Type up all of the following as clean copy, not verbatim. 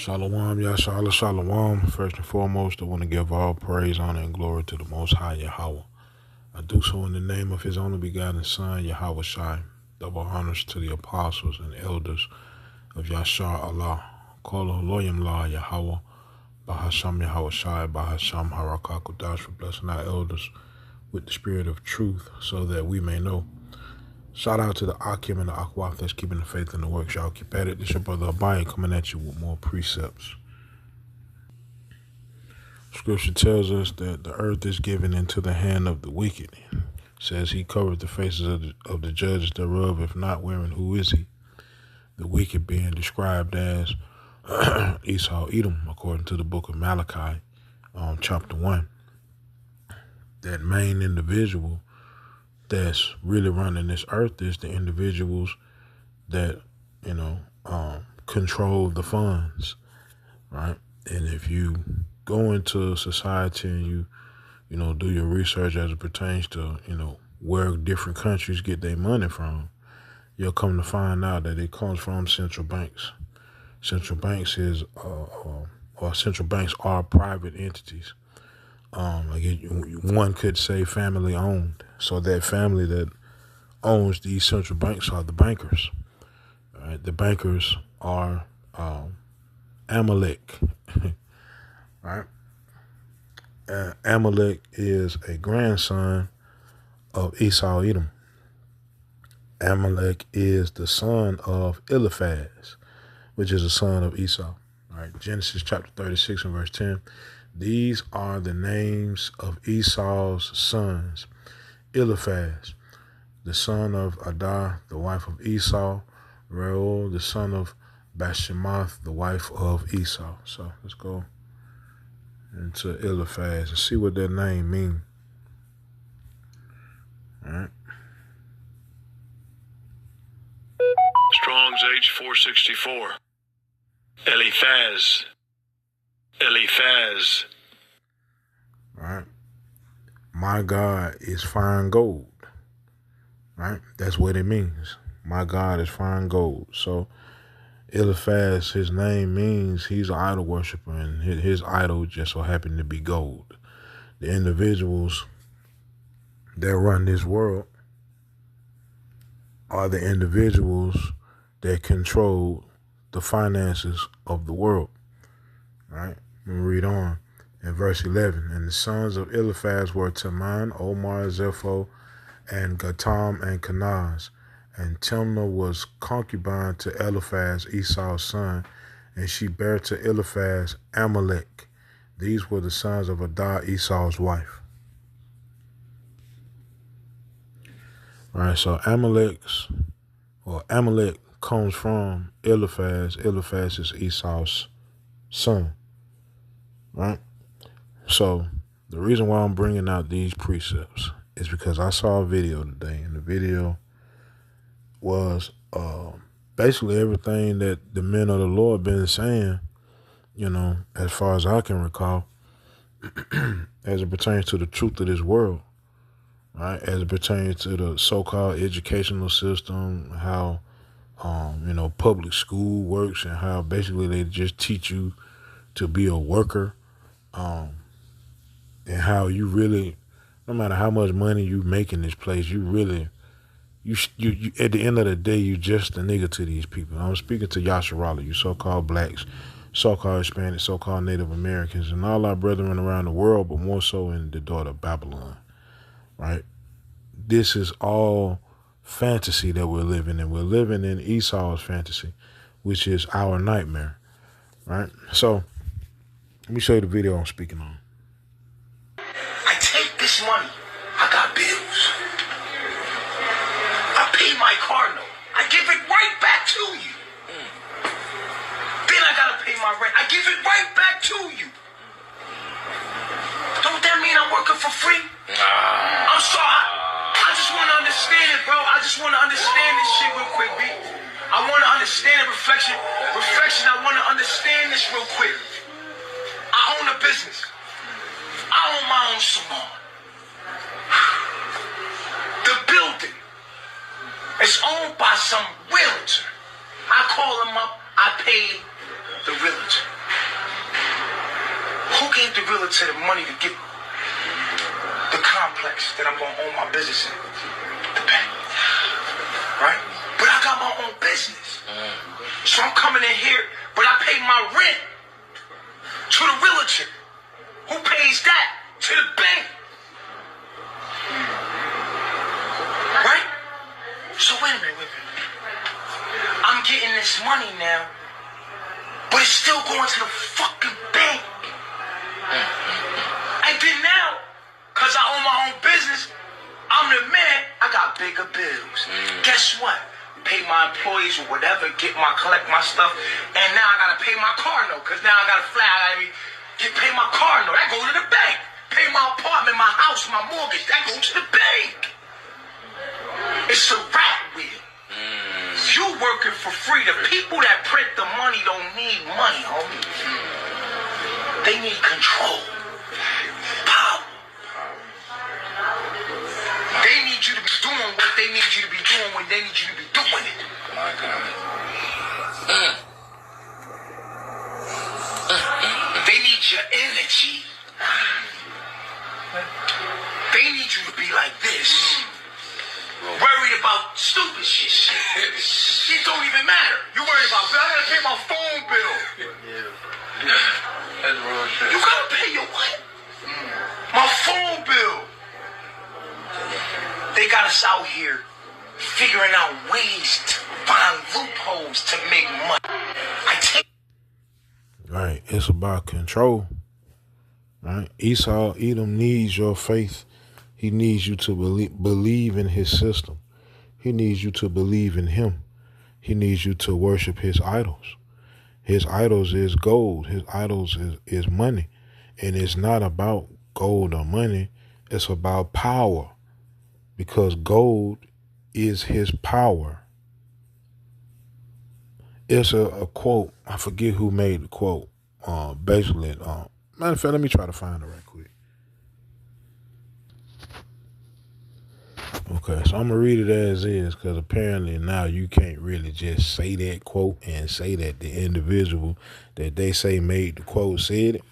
Shalom, Yashala, Shalom. First and foremost, I want to give all praise, honor, and glory to the Most High Yahweh. I do so in the name of His only begotten Son, Yahweh Shai. Double honors to the apostles and elders of Yashar Allah. Call Elohim La Yahweh, Bahasham Yahweh Shai, Bahasham Harakakudash, for blessing our elders with the spirit of truth so that we may know. Shout out to the Akim and the Akwaf that's keeping the faith in the works. Y'all keep at it. This your brother Abaye coming at you with more precepts. Scripture tells us that the earth is given into the hand of the wicked. It says he covered the faces of the judges thereof, if not wherein who is he? The wicked being described as Esau, Edom, according to the book of Malachi, chapter 1. That main individual that's really running this earth is the individuals that, control the funds, right? And if you go into society and you do your research as it pertains to, where different countries get their money from, you'll come to find out that it comes from central banks. Central banks central banks are private entities. One could say family owned. So that family that owns these central banks are the bankers. Right? The bankers are Amalek. Right? Amalek is a grandson of Esau, Edom. Amalek is the son of Eliphaz, which is a son of Esau. Right? Genesis chapter 36 and verse 10. These are the names of Esau's sons. Eliphaz, the son of Adah, the wife of Esau. Reuel, the son of Bashemath, the wife of Esau. So let's go into Eliphaz and see what that name means. All right. Strong's H464. Eliphaz. Eliphaz. Right. My God is fine gold. Right? That's what it means. My God is fine gold. So Eliphaz, his name means he's an idol worshiper, and his idol just so happened to be gold. The individuals that run this world are the individuals that control the finances of the world. Right? Let me read on in verse 11. And the sons of Eliphaz were Teman, Omar, Zepho, and Gatam, and Kenaz. And Timnah was concubine to Eliphaz, Esau's son, and she bare to Eliphaz Amalek. These were the sons of Adah, Esau's wife. All right, so Amalek comes from Eliphaz. Eliphaz is Esau's son. Right? So the reason why I'm bringing out these precepts is because I saw a video today, and the video was basically everything that the men of the Lord been saying, as far as I can recall, as it pertains to the truth of this world, right? As it pertains to the so-called educational system, how, public school works, and how basically they just teach you to be a worker, and how you really, no matter how much money you make in this place, you really, you at the end of the day, you just a nigga to these people. I'm speaking to Yasharala, you so-called blacks, so-called Hispanics, so-called Native Americans, and all our brethren around the world, but more so in the daughter of Babylon, right? This is all fantasy that we're living in. We're living in Esau's fantasy, which is our nightmare, right? So let me show you the video I'm speaking on. I take this money. I got bills. I pay my car note. I give it right back to you. Then I gotta pay my rent. I give it right back to you. Don't that mean I'm working for free? I'm sorry. I just want to understand it, bro. I just want to understand this shit real quick, B. I want to understand it. Reflection. I want to understand this real quick. I own a business. I own my own salon. The building is owned by some realtor. I call him up. I pay the realtor. Who gave the realtor the money to get the complex that I'm going to own my business in? The bank. Right? But I got my own business. So I'm coming in here, but I pay my rent to the realtor. Who pays that? To the bank. Right? So wait a minute. I'm getting this money now, but it's still going to the fucking bank. And then now, because I own my own business, I'm the man, I got bigger bills. Guess what? Pay my employees or whatever, collect my stuff, and now I gotta pay my car note, because now I gotta fly, pay my car note, that goes to the bank. Pay my apartment, my house, my mortgage, that goes to the bank. It's a rat wheel. You working for free. The people that print the money don't need money, homie. They need control. Power. They need you to be doing what they need you to be doing when they need you to be doing it. My God. They need your energy. They need you to be like this. Worried about stupid shit. Shit don't even matter. You worried about, I gotta pay my phone bill. That's real shit. You gotta pay your what? My phone bill. They got us out here figuring out ways to find loopholes to make money. Right. It's about control. Right. Esau, Edom needs your faith. He needs you to believe in his system. He needs you to believe in him. He needs you to worship his idols. His idols is gold. His idols is money. And it's not about gold or money. It's about power. Because gold is his power. It's a quote. I forget who made the quote. Basically, matter of fact, let me try to find it right quick. Okay, so I'm going to read it as is, because apparently now you can't really just say that quote and say that the individual that they say made the quote said it.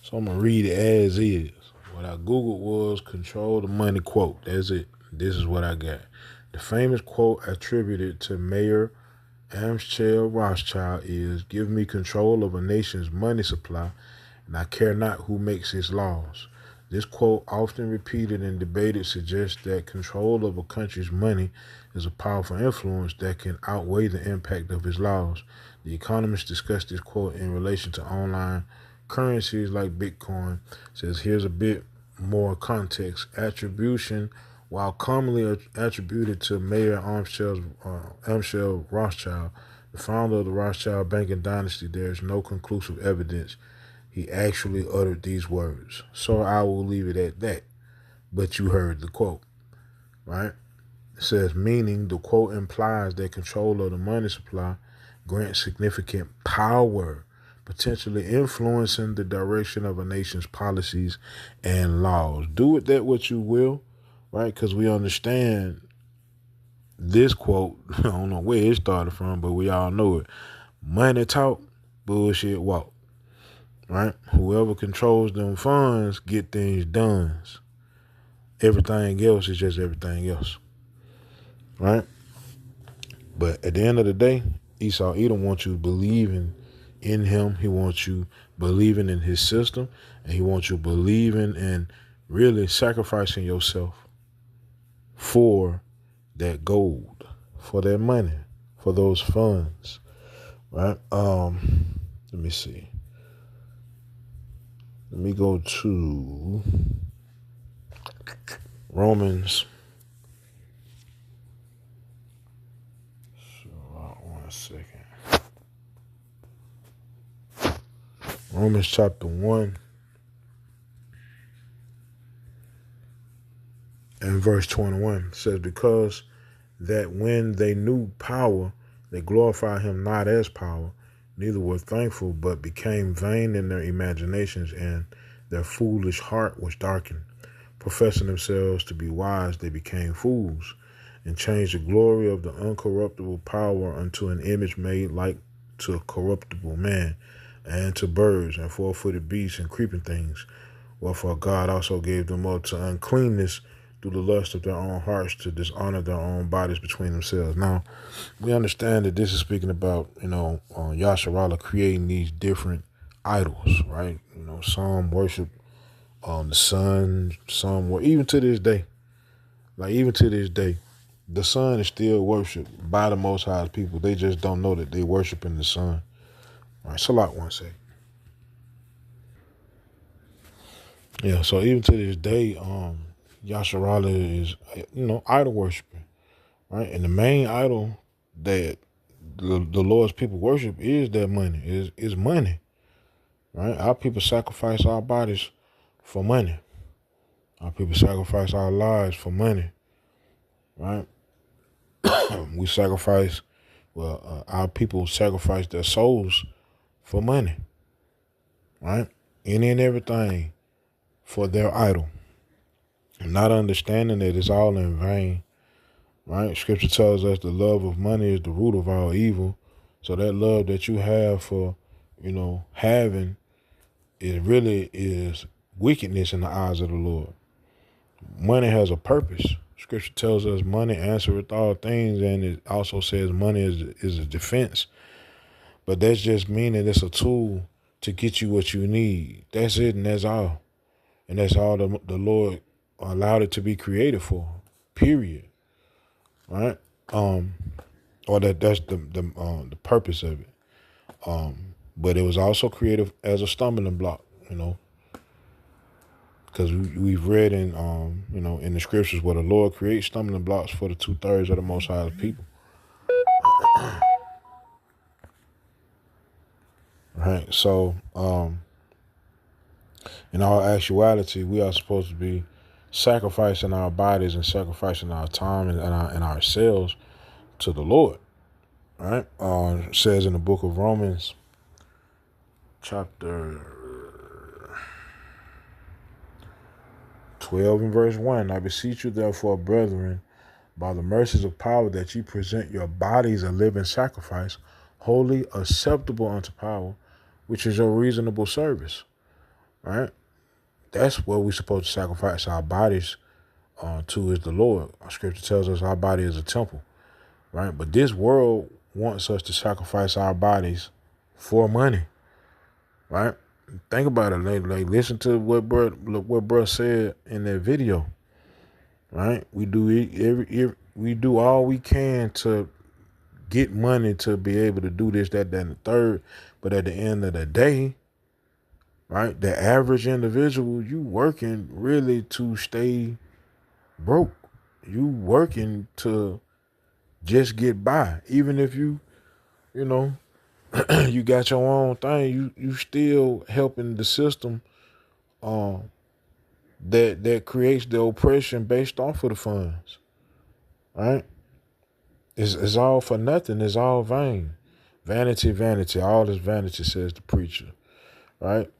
So I'm going to read it as is. What I Googled was control the money quote. That's it. This is what I got. The famous quote attributed to Mayor Amschel Rothschild is, "Give me control of a nation's money supply, and I care not who makes its laws." This quote, often repeated and debated, suggests that control of a country's money is a powerful influence that can outweigh the impact of its laws. The Economist discussed this quote in relation to online currencies like Bitcoin. It says, here's a bit more context. Attribution, while commonly attributed to Mayor Amschel Rothschild, the founder of the Rothschild banking dynasty, there is no conclusive evidence he actually uttered these words. So I will leave it at that. But you heard the quote, right? It says, meaning the quote implies that control of the money supply grants significant power, potentially influencing the direction of a nation's policies and laws. Do with that what you will, right? Because we understand this quote, I don't know where it started from, but we all know it. Money talk, bullshit walk. Right? Whoever controls them funds get things done. Everything else is just everything else. Right? But at the end of the day, Esau Edom wants you believing in him. He wants you believing in his system. And he wants you believing and really sacrificing yourself for that gold, for that money, for those funds. Right? Let me see. Let me go to Romans. So, 1 second. Romans chapter 1 and verse 21 says, because that when they knew power, they glorified him not as power, neither were thankful, but became vain in their imaginations, and their foolish heart was darkened. Professing themselves to be wise, they became fools, and changed the glory of the uncorruptible power unto an image made like to a corruptible man, and to birds and four-footed beasts and creeping things. Wherefore God also gave them up to uncleanness through the lust of their own hearts, to dishonor their own bodies between themselves. Now, we understand that this is speaking about, Yasharallah creating these different idols, right? Some worship the sun, some were, even to this day, the sun is still worshipped by the Most High's people. They just don't know that they worshiping the sun. All right, Salat one say. Yeah, so even to this day, Yasharallah is, idol worshiping, right? And the main idol that the Lord's people worship is their money, is money, right? Our people sacrifice our bodies for money. Our people sacrifice our lives for money, right? We sacrifice, our people sacrifice their souls for money, right? Any and everything for their idol. Not understanding that it's all in vain, right? Scripture tells us the love of money is the root of all evil. So that love that you have for, having, it really is wickedness in the eyes of the Lord. Money has a purpose. Scripture tells us money answereth all things, and it also says money is a defense. But that's just meaning it's a tool to get you what you need. That's it, and that's all. And that's all the Lord allowed it to be created for, period. Right? Or that's the purpose of it. But it was also created as a stumbling block, because we've read in in the scriptures where the Lord creates stumbling blocks for the 2/3 of the Most High's people. Right? So, in all actuality, we are supposed to be sacrificing our bodies and sacrificing our time and ourselves to the Lord. Right? It says in the book of Romans, chapter 12 and verse 1, I beseech you therefore, brethren, by the mercies of power, that ye present your bodies a living sacrifice, wholly acceptable unto power, which is your reasonable service. Right? That's what we're supposed to sacrifice our bodies to, is the Lord. Our scripture tells us our body is a temple. Right? But this world wants us to sacrifice our bodies for money. Right? Think about it. Like listen to what bro said in that video. Right? We do all we can to get money to be able to do this, that, and the third. But at the end of the day, right, the average individual, you working really to stay broke. You working to just get by. Even if you you got your own thing, you still helping the system that creates the oppression based off of the funds. Right? It's all for nothing. It's all vain. Vanity, vanity. All is vanity, says the preacher. Right?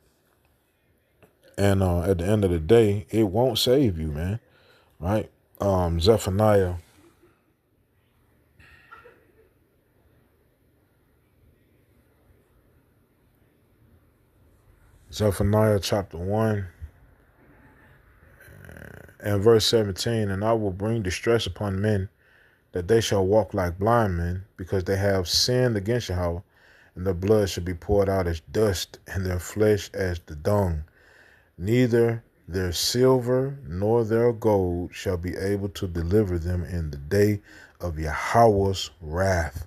And at the end of the day, it won't save you, man. Right? Zephaniah chapter 1 and verse 17, and I will bring distress upon men, that they shall walk like blind men, because they have sinned against Yahweh, and their blood shall be poured out as dust, and their flesh as the dung. Neither their silver nor their gold shall be able to deliver them in the day of Yahweh's wrath,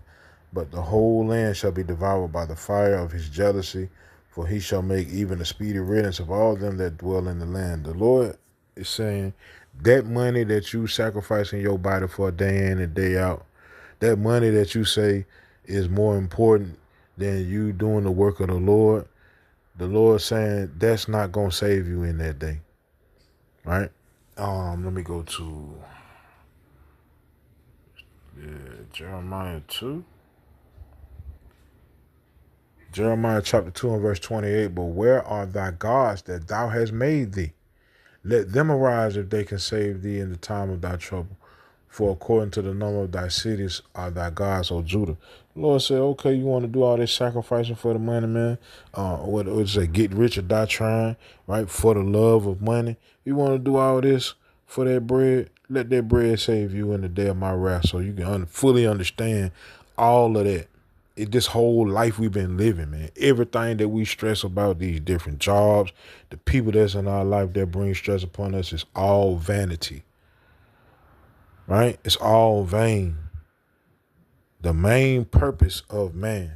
but the whole land shall be devoured by the fire of his jealousy, for he shall make even a speedy riddance of all them that dwell in the land. The Lord is saying that money that you sacrificing your body for day in and day out, that money that you say is more important than you doing the work of the Lord saying that's not going to save you in that day. Right? Let me go to Jeremiah 2. Jeremiah chapter 2 and verse 28, but where are thy gods that thou hast made thee? Let them arise if they can save thee in the time of thy trouble. For according to the number of thy cities are thy gods, O Judah. The Lord said, okay, you want to do all this sacrificing for the money, man? What is it? Get rich or die trying, right? For the love of money. You want to do all this for that bread? Let that bread save you in the day of my wrath, so you can fully understand all of that. This whole life we've been living, man. Everything that we stress about, these different jobs, the people that's in our life that bring stress upon us, is all vanity. Right? It's all vain. The main purpose of man.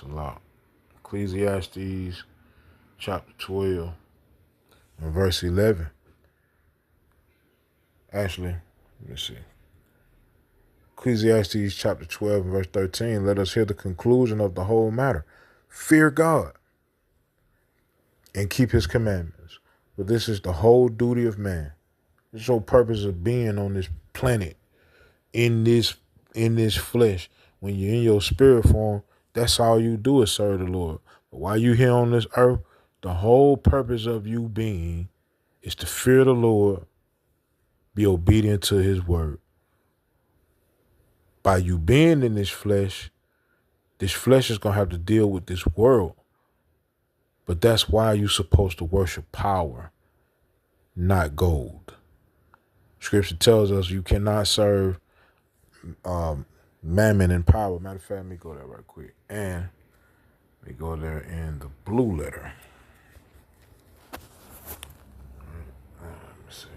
Salah. Ecclesiastes chapter 12 and verse 11. Actually, let me see. Ecclesiastes chapter 12 and verse 13. Let us hear the conclusion of the whole matter. Fear God and keep his commandments. For this is the whole duty of man. This is your purpose of being on this planet, in this flesh. When you're in your spirit form, that's all you do is serve the Lord. But while you here on this earth, the whole purpose of you being is to fear the Lord, be obedient to his word. By you being in this flesh is going to have to deal with this world. But that's why you're supposed to worship power, not gold. Scripture tells us you cannot serve mammon and power. Matter of fact, let me go there right quick. And let me go there in the blue letter. Let me see.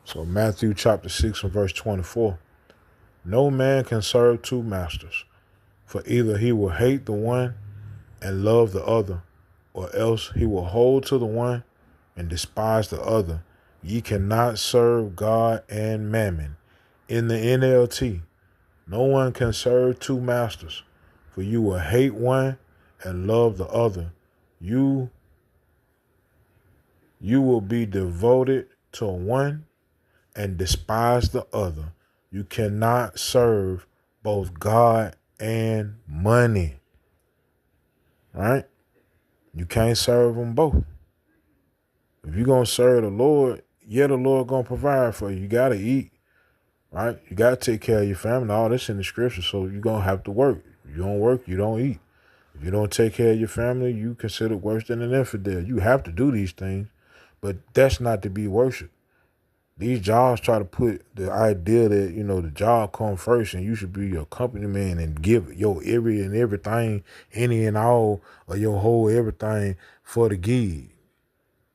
So Matthew chapter 6 and verse 24. No man can serve two masters, for either he will hate the one and love the other, or else he will hold to the one and despise the other. Ye cannot serve God and mammon. In the NLT, no one can serve two masters, for you will hate one and love the other. You will be devoted to one and despise the other. You cannot serve both God and money. Right? You can't serve them both. If you're going to serve the Lord, the Lord going to provide for you. You got to eat. Right? You got to take care of your family. All this in the scripture, so you're going to have to work. If you don't work, you don't eat. If you don't take care of your family, you consider worse than an infidel. You have to do these things, but that's not to be worshiped. These jobs try to put the idea that, the job come first and you should be your company man and give your everything, any and all, or your whole everything for the gig.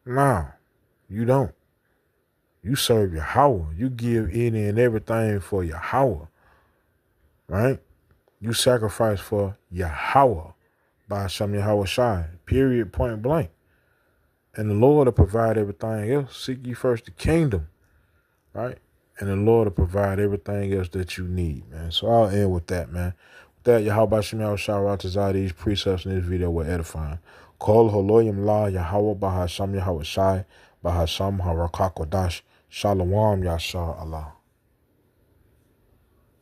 Nah, you don't. You serve Yahweh. You give any and everything for Yahweh. Right? You sacrifice for Yahweh by Hashem Yahweh Shai. Period, point blank. And the Lord will provide everything else. Seek ye first the kingdom. Right? And the Lord will provide everything else that you need, man. So I'll end with that, man. With that, Yahweh Shem Yahweh Shai, these precepts in this video were edifying. Kol Holoyim La Yahweh Bahasham Yahweh Shai Bahasham Harakakodash Shalom Yashar Allah.